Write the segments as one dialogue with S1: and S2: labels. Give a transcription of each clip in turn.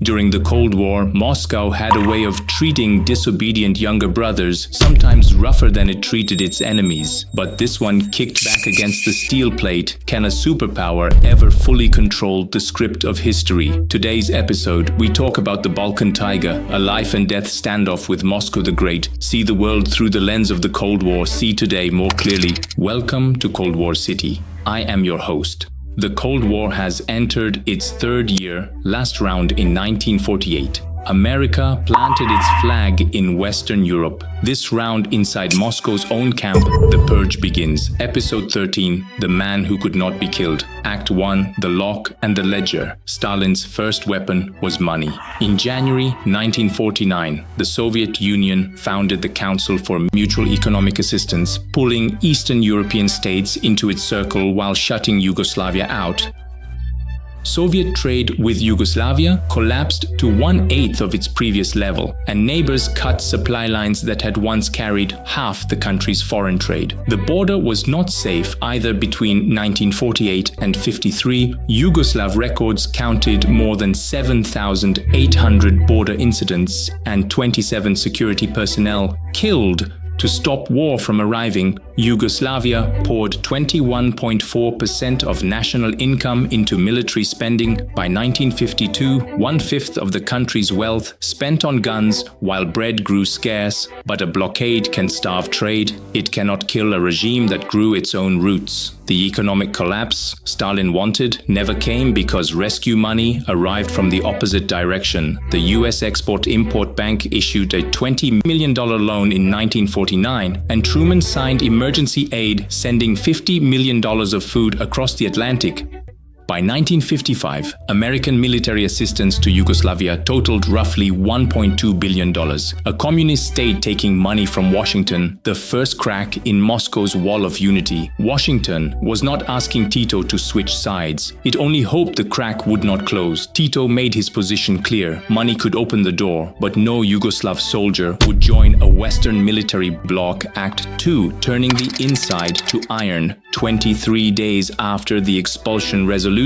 S1: During the Cold War, Moscow had a way of treating disobedient younger brothers, sometimes rougher than it treated its enemies. But this one kicked back against the steel plate. Can a superpower ever fully control the script of history? Today's episode, we talk about the Balkan Tiger, a life and death standoff with Moscow the Great. See the world through the lens of the Cold War. See today more clearly. Welcome to Cold War City. I am your host. The Cold War has entered its third year, last round in 1948. America planted its flag in Western Europe. This round inside Moscow's own camp, the purge begins. Episode 13, The Man Who Could Not Be Killed. Act 1, The Lock and the Ledger. Stalin's first weapon was money. In January 1949, the Soviet Union founded the Council for Mutual Economic Assistance, pulling Eastern European states into its circle while shutting Yugoslavia out. Soviet trade with Yugoslavia collapsed to 1/8 of its previous level, and neighbors cut supply lines that had once carried half the country's foreign trade. The border was not safe either. Between 1948 and 53, Yugoslav records counted more than 7,800 border incidents and 27 security personnel killed. To stop war from arriving, Yugoslavia poured 21.4% of national income into military spending. By 1952, 1/5 of the country's wealth spent on guns while bread grew scarce. But a blockade can starve trade. It cannot kill a regime that grew its own roots. The economic collapse Stalin wanted never came because rescue money arrived from the opposite direction. The US Export-Import Bank issued a $20 million loan in 1949, and Truman signed emergency aid, sending $50 million of food across the Atlantic. By 1955, American military assistance to Yugoslavia totaled roughly $1.2 billion. A communist state taking money from Washington, the first crack in Moscow's wall of unity. Washington was not asking Tito to switch sides. It only hoped the crack would not close. Tito made his position clear. Money could open the door, but no Yugoslav soldier would join a Western military bloc. Act 2, turning the inside to iron. 23 days after the expulsion resolution,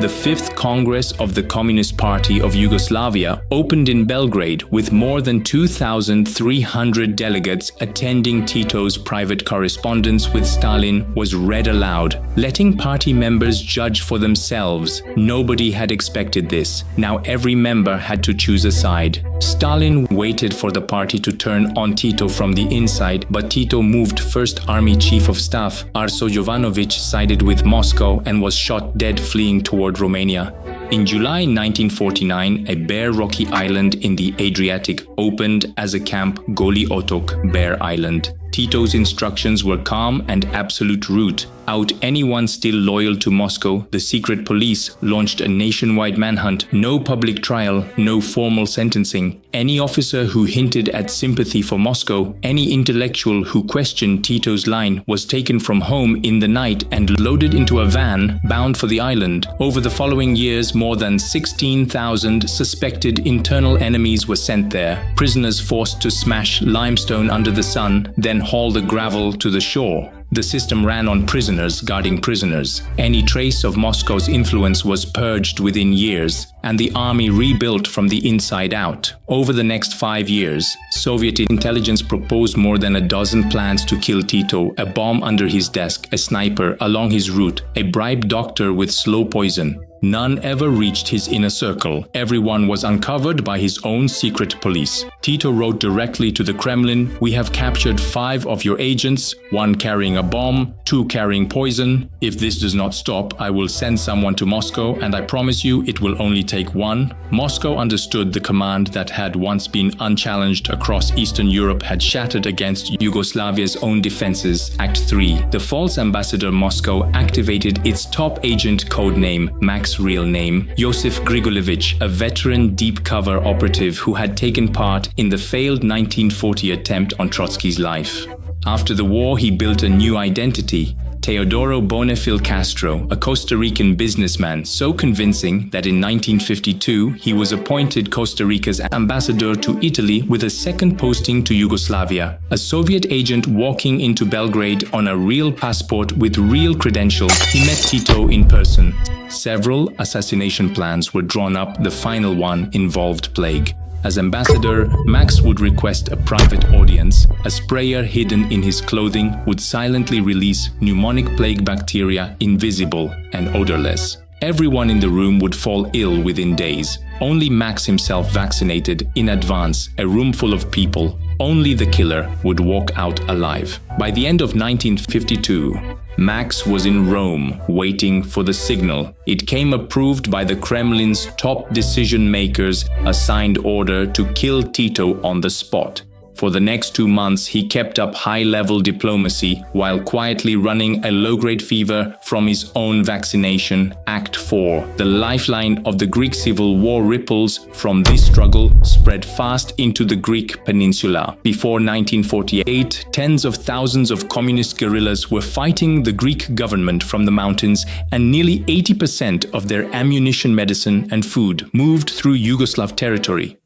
S1: the Fifth Congress of the Communist Party of Yugoslavia opened in Belgrade, with more than 2,300 delegates attending. Tito's private correspondence with Stalin was read aloud, letting party members judge for themselves. Nobody had expected this. Now every member had to choose a side. Stalin waited for the party to turn on Tito from the inside, but Tito moved. First Army Chief of Staff Arso Jovanovic sided with Moscow and was shot dead fleeing toward Romania. In July 1949, a bare rocky island in the Adriatic opened as a camp. Goli Otok, Bare Island. Tito's instructions were calm and absolute: root out anyone still loyal to Moscow. The secret police launched a nationwide manhunt. No public trial, no formal sentencing. Any officer who hinted at sympathy for Moscow, any intellectual who questioned Tito's line, was taken from home in the night and loaded into a van bound for the island. Over the following years, more than 16,000 suspected internal enemies were sent there. Prisoners forced to smash limestone under the sun, then haul the gravel to the shore. The system ran on prisoners guarding prisoners. Any trace of Moscow's influence was purged within years, and the army rebuilt from the inside out. Over the next 5 years, Soviet intelligence proposed more than a dozen plans to kill Tito: a bomb under his desk, a sniper along his route, a bribed doctor with slow poison. None ever reached his inner circle. Everyone was uncovered by his own secret police. Tito wrote directly to the Kremlin: "We have captured 5 of your agents, 1 carrying a bomb, 2 carrying poison. If this does not stop, I will send someone to Moscow, and I promise you it will only take 1. Moscow understood the command that had once been unchallenged across Eastern Europe had shattered against Yugoslavia's own defenses. Act 3. The false ambassador Moscow activated its top agent, codename Max, real name Josip Grigolevich, a veteran deep cover operative who had taken part in the failed 1940 attempt on Trotsky's life. After the war, he built a new identity. Teodoro Bonifil Castro, a Costa Rican businessman so convincing that in 1952 he was appointed Costa Rica's ambassador to Italy with a second posting to Yugoslavia. A Soviet agent walking into Belgrade on a real passport with real credentials, he met Tito in person. Several assassination plans were drawn up, the final one involved plague. As ambassador, Max would request a private audience. A sprayer hidden in his clothing would silently release pneumonic plague bacteria, invisible and odorless. Everyone in the room would fall ill within days. Only Max himself vaccinated in advance, a room full of people. Only the killer would walk out alive. By the end of 1952, Max was in Rome, waiting for the signal. It came approved by the Kremlin's top decision-makers, a signed order to kill Tito on the spot. For the next 2 months, he kept up high-level diplomacy while quietly running a low-grade fever from his own vaccination. Act 4. The lifeline of the Greek civil war ripples from this struggle spread fast into the Greek peninsula. Before 1948, tens of thousands of communist guerrillas were fighting the Greek government from the mountains, and nearly 80% of their ammunition, medicine, and food moved through Yugoslav territory.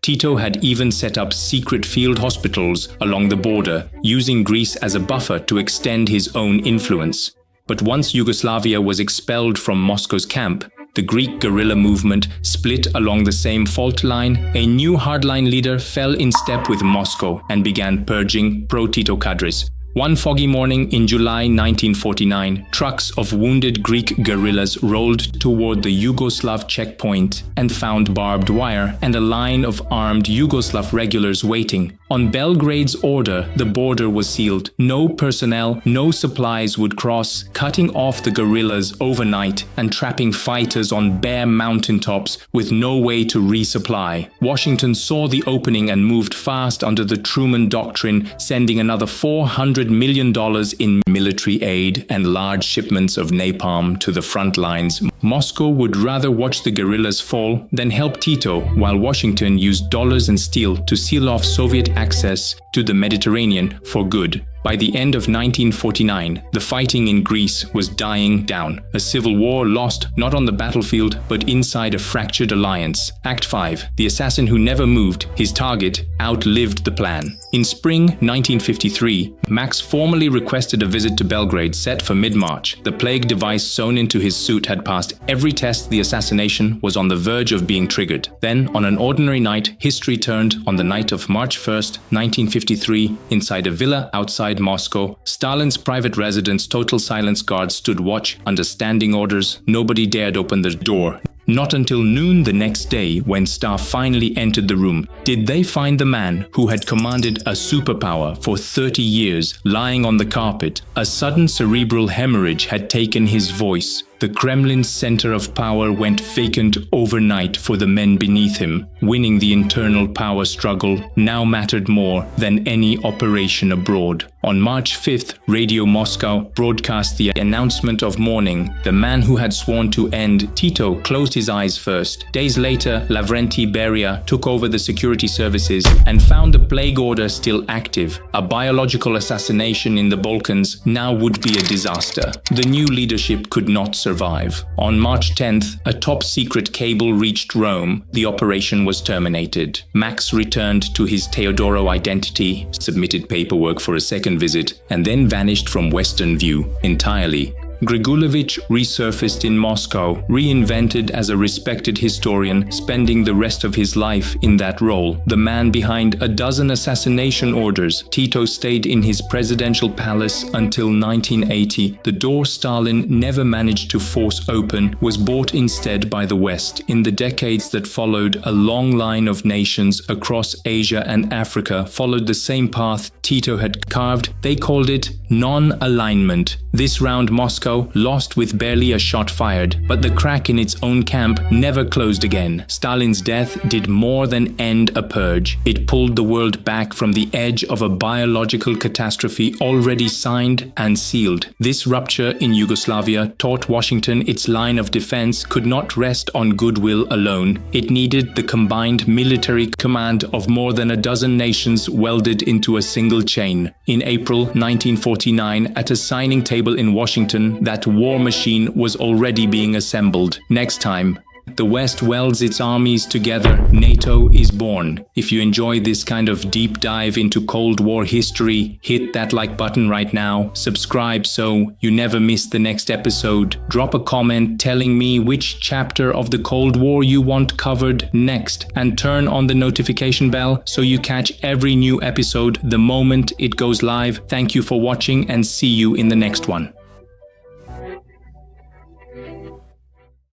S1: Tito had even set up secret field hospitals along the border, using Greece as a buffer to extend his own influence. But once Yugoslavia was expelled from Moscow's camp, the Greek guerrilla movement split along the same fault line. A new hardline leader fell in step with Moscow and began purging pro-Tito cadres. One foggy morning in July 1949, trucks of wounded Greek guerrillas rolled toward the Yugoslav checkpoint and found barbed wire and a line of armed Yugoslav regulars waiting. On Belgrade's order, the border was sealed. No personnel, no supplies would cross, cutting off the guerrillas overnight and trapping fighters on bare mountaintops with no way to resupply. Washington saw the opening and moved fast under the Truman Doctrine, sending another $400 million in military aid and large shipments of napalm to the front lines. Moscow would rather watch the guerrillas fall than help Tito, while Washington used dollars and steel to seal off Soviet access to the Mediterranean for good. By the end of 1949, the fighting in Greece was dying down. A civil war lost not on the battlefield, but inside a fractured alliance. Act 5. The assassin who never moved, his target, outlived the plan. In spring 1953, Max formally requested a visit to Belgrade set for mid-March. The plague device sewn into his suit had passed every test. The assassination was on the verge of being triggered. Then, on an ordinary night, history turned on the night of March 1st, 1953, inside a villa outside Moscow. Stalin's private residence, total silence guards stood watch under standing orders. Nobody dared open the door. Not until noon the next day, when staff finally entered the room, did they find the man who had commanded a superpower for 30 years lying on the carpet. A sudden cerebral hemorrhage had taken his voice. The Kremlin's center of power went vacant overnight for the men beneath him. Winning the internal power struggle now mattered more than any operation abroad. On March 5th, Radio Moscow broadcast the announcement of mourning. The man who had sworn to end Tito closed his eyes first. Days later, Lavrenti Beria took over the security services and found the plague order still active. A biological assassination in the Balkans now would be a disaster. The new leadership could not survive. On March 10th, a top-secret cable reached Rome. The operation was terminated. Max returned to his Teodoro identity, submitted paperwork for a second visit, and then vanished from Western view entirely. Grigulevich resurfaced in Moscow, reinvented as a respected historian, spending the rest of his life in that role. The man behind a dozen assassination orders, Tito stayed in his presidential palace until 1980. The door Stalin never managed to force open was bought instead by the West. In the decades that followed, a long line of nations across Asia and Africa followed the same path Tito had carved. They called it non-alignment. This round, Moscow Moscow lost with barely a shot fired, but the crack in its own camp never closed again. Stalin's death did more than end a purge. It pulled the world back from the edge of a biological catastrophe already signed and sealed. This rupture in Yugoslavia taught Washington its line of defense could not rest on goodwill alone. It needed the combined military command of more than a dozen nations welded into a single chain. In April 1949, at a signing table in Washington, that war machine was already being assembled. Next time the West welds its armies together, NATO is born. If you enjoy this kind of deep dive into Cold War history, hit that like button right now. Subscribe so you never miss the next episode. Drop a comment telling me which chapter of the Cold War you want covered next, and turn on the notification bell so you catch every new episode the moment it goes live. Thank you for watching and see you in the next one.